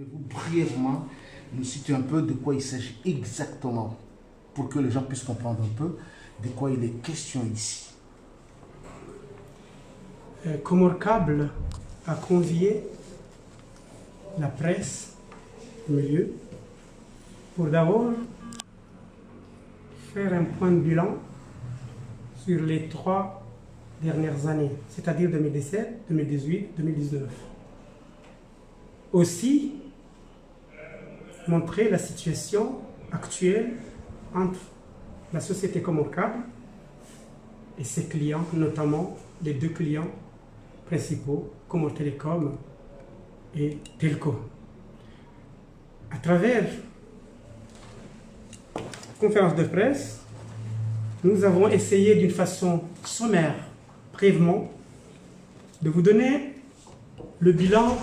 Pouvez-vous brièvement nous citer un peu de quoi il s'agit exactement pour que les gens puissent comprendre un peu de quoi il est question ici? Comorcable a convié la presse au milieu pour d'abord faire un point de bilan sur les 3 dernières années, c'est-à-dire 2017, 2018, 2019. Aussi, montrer la situation actuelle entre la société Comorcable et ses clients, notamment les 2 clients principaux, Comor Telecom et Telco. À travers la conférence de presse, nous avons essayé d'une façon sommaire, brièvement, de vous donner le bilan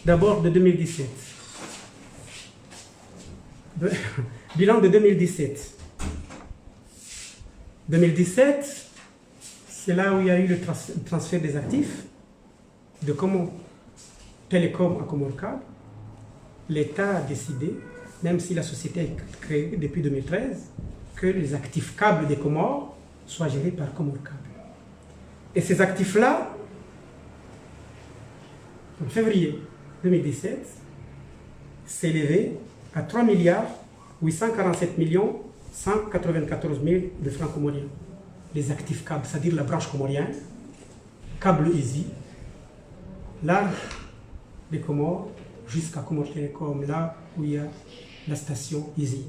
d'abord de 2017. Bilan de 2017. 2017, c'est là où il y a eu le transfert des actifs de Comor Telecom à Comorcable. L'État a décidé, même si la société est créée depuis 2013, que les actifs câbles des Comores soient gérés par Comorcable. Et ces actifs-là, en février 2017, s'élevaient à 3 847 194 000 de francs comoriens. Les actifs câbles, c'est-à-dire la branche comorienne, câble Easy, large des Comores jusqu'à Comor Telecom, là où il y a la station Easy.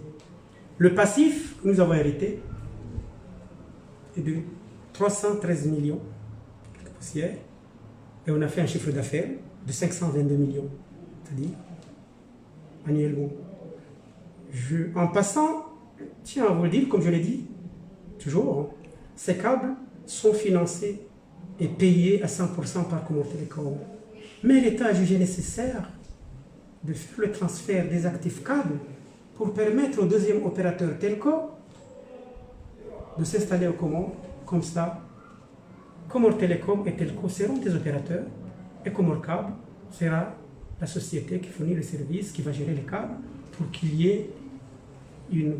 Le passif que nous avons hérité est de 313 millions de poussières et on a fait un chiffre d'affaires de 522 millions, c'est-à-dire annuellement. En passant, tiens à vous le dire, comme je l'ai dit, toujours, ces câbles sont financés et payés à 100% par Comor Telecom. Mais l'État a jugé nécessaire de faire le transfert des actifs câbles pour permettre au deuxième opérateur Telco de s'installer au Comores. Comme ça, Comor Telecom et Telco seront des opérateurs et Comorcable sera la société qui fournit le service, qui va gérer les câbles pour qu'il y ait une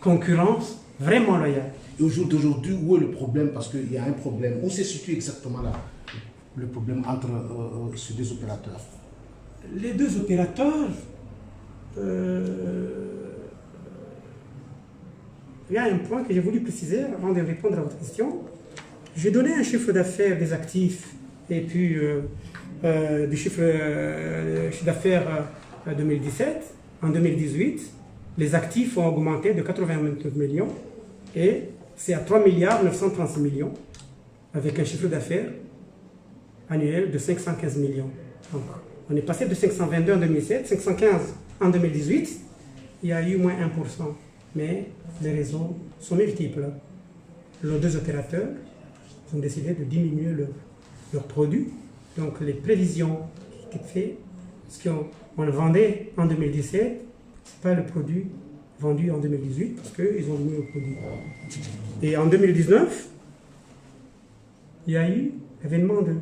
concurrence vraiment loyale. Et aujourd'hui, où est le problème? Parce qu'il y a un problème. Où se situe exactement là le problème entre ces 2 opérateurs? Les 2 opérateurs, il y a un point que j'ai voulu préciser avant de répondre à votre question. J'ai donné un chiffre d'affaires des actifs et puis du chiffre d'affaires 2017. En 2018, les actifs ont augmenté de 89 millions et c'est à 3 936 millions avec un chiffre d'affaires annuel de 515 millions. Donc, on est passé de 522 en 2007, 515 en 2018, il y a eu moins 1%. Mais les raisons sont multiples. Les 2 opérateurs ont décidé de diminuer leurs produits. Donc les prévisions qui étaient faites, ce qu'on vendait en 2017, ce n'est pas le produit vendu en 2018 parce qu'ils ont diminué le produit. Et en 2019, il y a eu l'événement de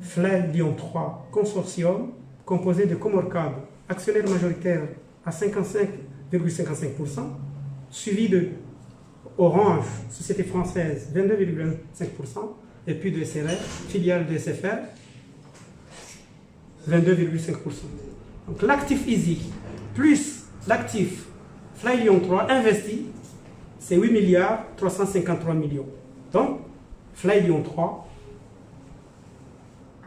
Fly Lyon 3 Consortium, composé de Comorcable, actionnaire majoritaire à 55,55%, suivi de Orange, société française, 22,25%, et puis de SRF, filiale de SFR, 22,5%. Donc l'actif Easy plus l'actif Fly Lyon 3 investi, c'est 8 353 millions. Donc, Fly Lyon 3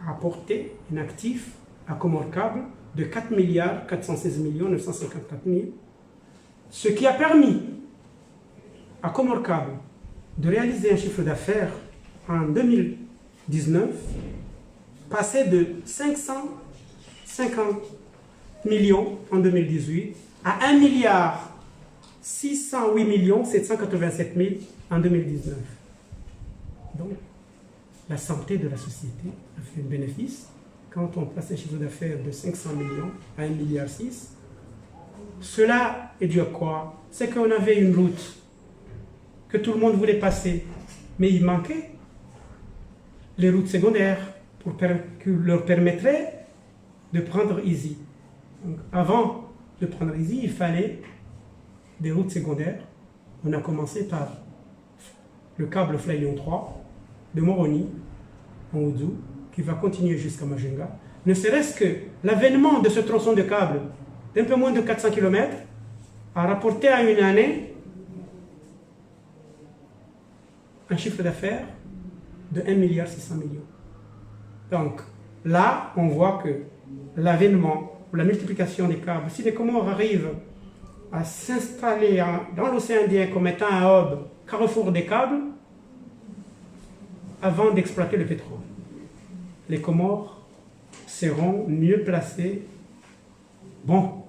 a apporté un actif à Comorcable de 4 416 954 000, ce qui a permis à Comorcable de réaliser un chiffre d'affaires en 2019, passé de 550 millions en 2018 à 1 608 787 000 en 2019. Donc, la santé de la société a fait un bénéfice. Quand on passe un chiffre d'affaires de 500 millions à 1,6 milliard, cela est dû à quoi? C'est qu'on avait une route que tout le monde voulait passer, mais il manquait les routes secondaires qui leur permettraient de prendre Easy. Donc, avant de prendre Easy, il fallait des routes secondaires. On a commencé par le câble Flylyon 3 de Moroni en Oudou, qui va continuer jusqu'à Majenga. Ne serait-ce que l'avènement de ce tronçon de câble d'un peu moins de 400 km a rapporté à une année un chiffre d'affaires de 1,6 milliard. Donc là, on voit que l'avènement ou la multiplication des câbles, si les Comores arrivent à s'installer dans l'océan Indien comme étant un hub, carrefour des câbles, avant d'exploiter le pétrole, les Comores seront mieux placés, vont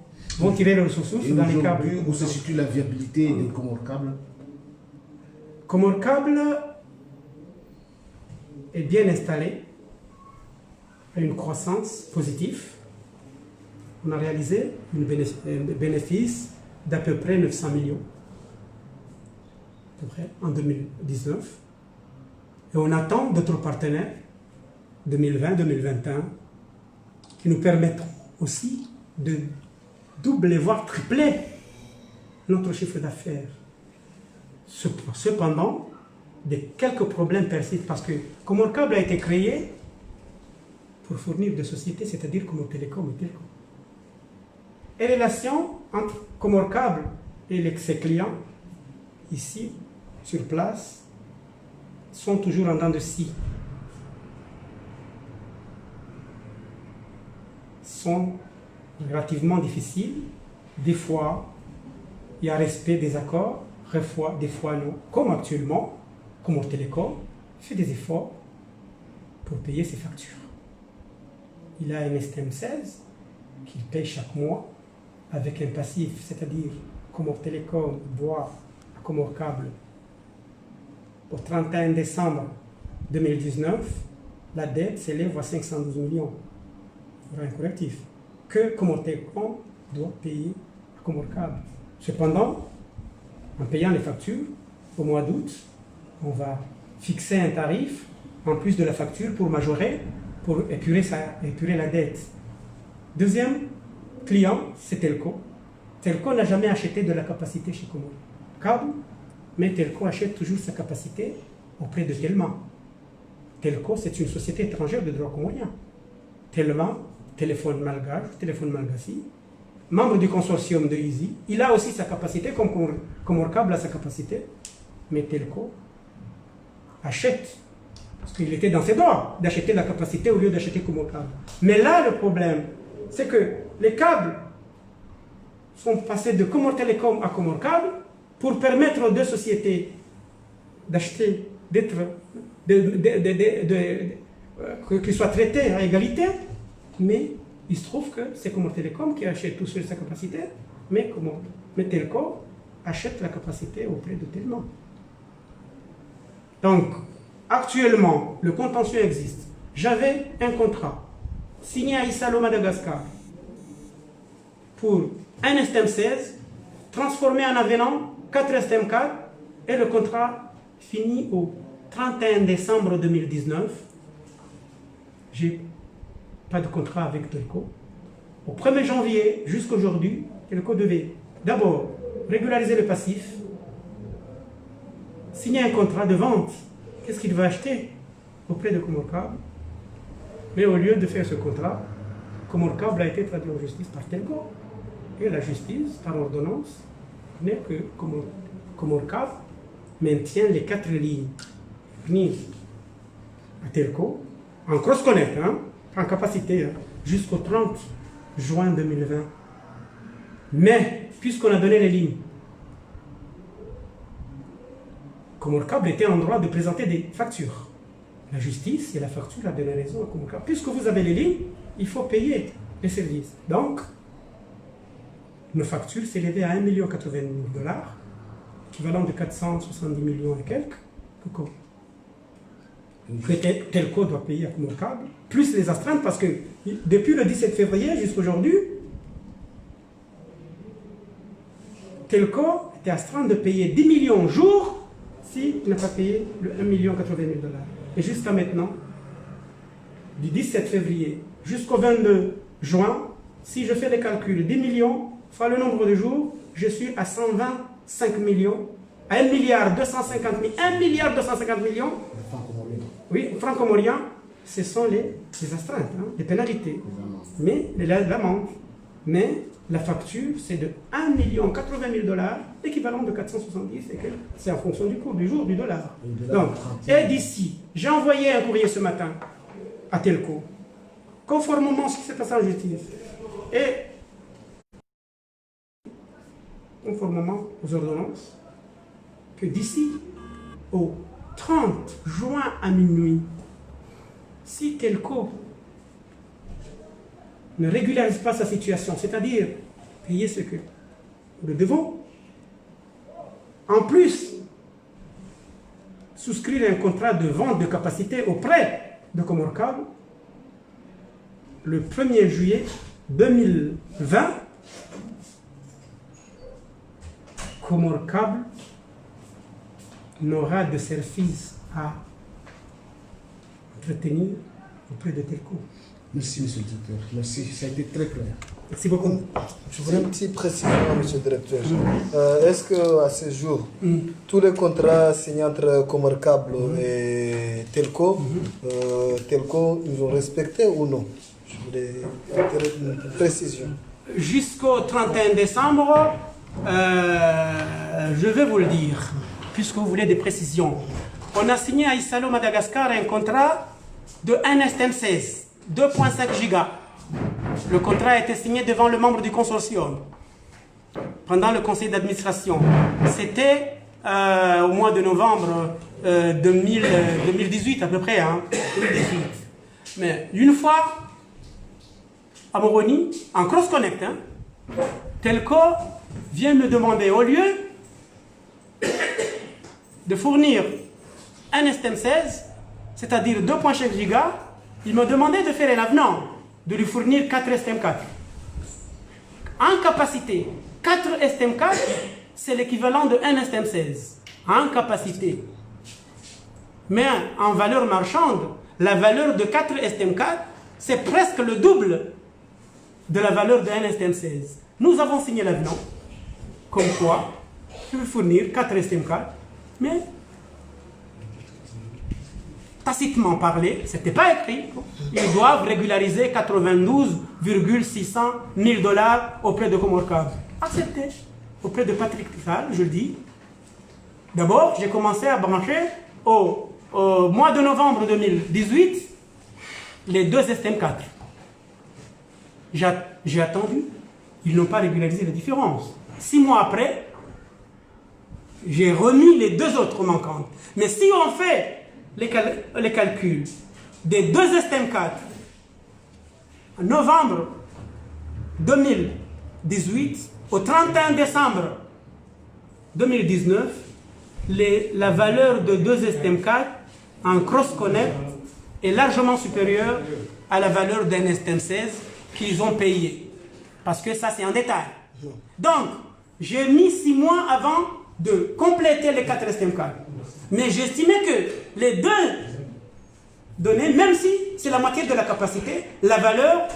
tirer leurs ressources dans les câbles. Où se situe la viabilité des Comores câbles? Comores câbles est bien installé, a une croissance positive. On a réalisé un bénéfice d'à peu près 900 millions à peu près, en 2019. Et on attend d'autres partenaires 2020-2021 qui nous permettront aussi de doubler, voire tripler notre chiffre d'affaires. Cependant, quelques problèmes persistent parce que Comores Câble a été créé pour fournir des sociétés, c'est-à-dire Comores Télécom et Telco. Et les relations entre Comores Câble et ses clients, ici, sur place, sont toujours en dents de scie. Sont relativement difficiles. Des fois, il y a respect des accords, des fois non. Comme actuellement, Comores Télécom fait des efforts pour payer ses factures. Il a un STM 16 qu'il paye chaque mois avec un passif, c'est-à-dire Comores Télécom doit à Comores Câble au 31 décembre 2019, la dette s'élève à 512 millions. Il y aura un correctif que Comores Télécom doit payer à Comores Câble. Cependant, en payant les factures, au mois d'août, on va fixer un tarif en plus de la facture pour majorer, pour épurer la dette. Deuxième client, c'est Telco. Telco n'a jamais acheté de la capacité chez Comores Câble, mais Telco achète toujours sa capacité auprès de Telma. Telco, c'est une société étrangère de droit comorien. Telma, téléphone malgache, téléphone malgache, membre du consortium de Easy, il a aussi sa capacité, comme Comores Câble a sa capacité, mais Telco achète, parce qu'il était dans ses droits d'acheter la capacité au lieu d'acheter Comores Câble. Mais là, le problème, c'est que les câbles sont passés de Comores Télécom à Comores Câble pour permettre aux deux sociétés d'acheter, qu'ils soient traités à égalité, mais il se trouve que c'est Comores Télécom qui achète tout seul sa capacité, mais Telco achète la capacité auprès de Telma. Donc, actuellement, le contentieux existe. J'avais un contrat signé à Issalo, Madagascar, pour un STM 16, transformé en avenant 4 STM 4, et le contrat finit au 31 décembre 2019. J'ai pas de contrat avec Telco. Au 1er janvier jusqu'à aujourd'hui, Telco devait d'abord régulariser le passif, signer un contrat de vente. Qu'est-ce qu'il va acheter auprès de Comores Câble? Mais au lieu de faire ce contrat, Comores Câble a été traduit en justice par Telco. Et la justice, par ordonnance, n'est que Comores Câble maintient les 4 lignes mises à Telco, en cross-connect, en capacité, jusqu'au 30 juin 2020. Mais, puisqu'on a donné les lignes, Comores Câble était en droit de présenter des factures. La justice et la facture a donné raison à Comores Câble. Puisque vous avez les lignes, il faut payer les services. Donc, nos factures s'élevaient à 1,80 million $, équivalent de 470 millions et quelques, que Telco doit payer à Comores Câble, plus les astreintes, parce que depuis le 17 février jusqu'à aujourd'hui, Telco était astreint de payer 10 millions jour s'il n'a pas payé le 1,80 million $. Et jusqu'à maintenant, du 17 février jusqu'au 22 juin, si je fais les calculs, 10 millions fois le nombre de jours, je suis à 125 millions, à 1 milliard 250 millions, 1 milliard 250 millions. Oui, franco-mauriens, ce sont les astreintes, hein, les pénalités, mais l'amende. Mais la facture, c'est de 1 80 000 $, l'équivalent de 470, et c'est en fonction du cours du jour du dollar. Donc, et d'ici, j'ai envoyé un courrier ce matin à Telco, conformément à ce qui s'est passé en justice, et conformément aux ordonnances, que d'ici au 30 juin à minuit, si Telco ne régularise pas sa situation, c'est-à-dire payer ce que nous devons, en plus, souscrire un contrat de vente de capacité auprès de Comorcable, le 1er juillet 2020, Comorcable n'aura de service à entretenir auprès de Telco. Merci, monsieur le directeur. Merci, ça a été très clair. Merci beaucoup. Je voudrais une petite précision, monsieur le directeur. Est-ce qu'à ce jour, tous les contrats signés entre Comorcable et Telco, Telco, ils ont respecté ou non? Je voulais une précision. Jusqu'au 31 décembre, je vais vous le dire, puisque vous voulez des précisions. On a signé à Issalo, Madagascar, un contrat de 1 STM16, 2.5 gigas. Le contrat a été signé devant le membre du consortium, pendant le conseil d'administration. C'était au mois de novembre 2018 à peu près. Hein, 2018. Mais une fois, à Moroni, en cross-connect, hein, Telco vient me demander, au lieu de fournir un STM16, c'est-à-dire 2.5 gigas, il m'a demandé de faire un avenant, de lui fournir 4 STM4. En capacité, 4 STM4, c'est l'équivalent de 1 STM16. En capacité. Mais en valeur marchande, la valeur de 4 STM4, c'est presque le double de la valeur de 1 STM16. Nous avons signé l'avenant, comme quoi je vais fournir 4 STM4, mais tacitement parlé, ce n'était pas écrit, ils doivent régulariser 92,600 000 $ auprès de Comorcable. Accepté. Auprès de Patrick Tissal, je dis. D'abord, j'ai commencé à brancher au mois de novembre 2018 les 2 STM4. J'ai attendu, ils n'ont pas régularisé la différence. 6 mois après, j'ai remis les 2 autres manquantes. Mais si on fait les calculs des 2 STM4 en novembre 2018 au 31 décembre 2019, la valeur de 2 STM4 en cross-connect est largement supérieure à la valeur d'un STM16 qu'ils ont payé. Parce que ça, c'est en détail. Donc, j'ai mis 6 mois avant de compléter les 4 STM4. Mais j'estimais que les 2 données, même si c'est la moitié de la capacité, la valeur,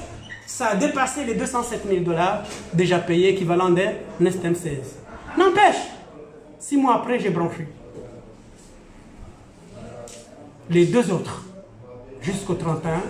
ça a dépassé les 207 000 $ déjà payés, équivalent d'un STM16. N'empêche, 6 mois après, j'ai branché les 2 autres jusqu'au 31.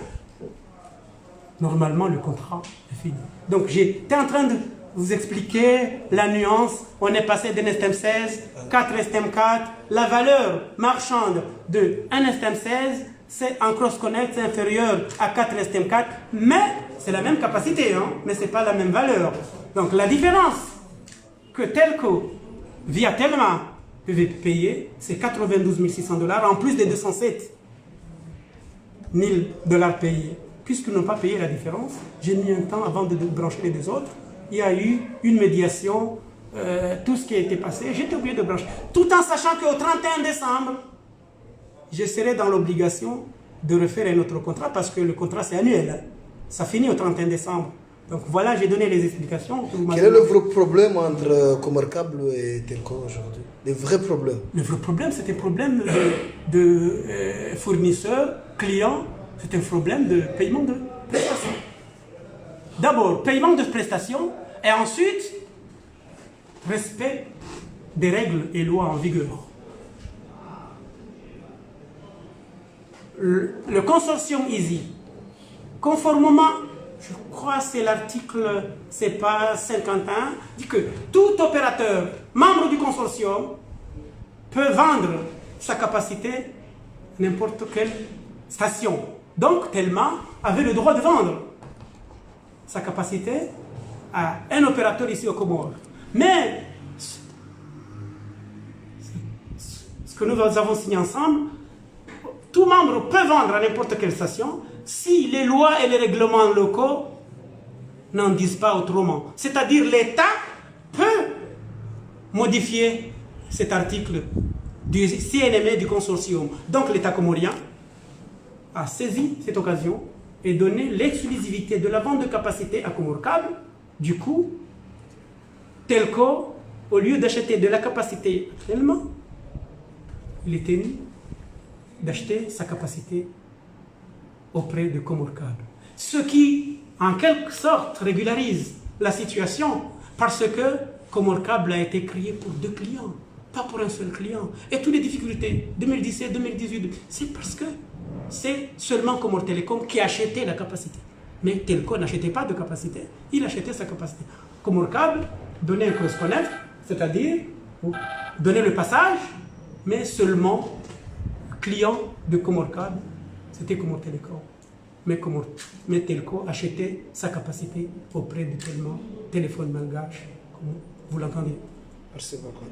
Normalement, le contrat est fini. Donc, j'étais en train de vous expliquer la nuance. On est passé d'un STM16, 4 STM4. La valeur marchande de 1 STM16, c'est en cross-connect, c'est inférieur à 4 STM4. Mais c'est la même capacité, hein, mais ce n'est pas la même valeur. Donc, la différence que Telco, via Telma, peut payer, c'est 92 600 $, en plus des 207 000 $ payés. Puisqu'ils n'ont pas payé la différence, j'ai mis un temps avant de brancher les 2 autres. Il y a eu une médiation, tout ce qui a été passé, j'étais obligé de brancher. Tout en sachant qu'au 31 décembre, je serai dans l'obligation de refaire un autre contrat parce que le contrat c'est annuel. Hein. Ça finit au 31 décembre. Donc voilà, j'ai donné les explications. Quel est le vrai problème entre Comorcable et Telco aujourd'hui? Les vrais problèmes? Le vrai problème, c'était un problème de fournisseurs, clients, c'est un problème de paiement de prestations. D'abord, paiement de prestations et ensuite, respect des règles et lois en vigueur. Le consortium Easy, conformément, je crois que c'est l'article, c'est pas 51, dit que tout opérateur, membre du consortium, peut vendre sa capacité à n'importe quelle station. Donc, Telma avait le droit de vendre sa capacité à un opérateur ici au Comores. Mais, ce que nous avons signé ensemble, tout membre peut vendre à n'importe quelle station si les lois et les règlements locaux n'en disent pas autrement. C'est-à-dire l'État peut modifier cet article du CNME du consortium. Donc l'État comorien a saisi cette occasion et donné l'exclusivité de la vente de capacité à Comores Câble. Du coup, Telco, au lieu d'acheter de la capacité actuellement, il est tenu d'acheter sa capacité auprès de Comores Câble. Ce qui, en quelque sorte, régularise la situation parce que Comores Câble a été créé pour 2 clients, pas pour un seul client. Et toutes les difficultés, 2017, 2018, c'est parce que c'est seulement Comores Télécom qui achetait la capacité. Mais Telco n'achetait pas de capacité, il achetait sa capacité. Comores Câble donnait un correspondant, c'est-à-dire donnait le passage, mais seulement client de Comores Câble, c'était Comores Télécom. Mais Telco achetait sa capacité auprès de téléphone malgache, comme vous l'entendez. Merci beaucoup.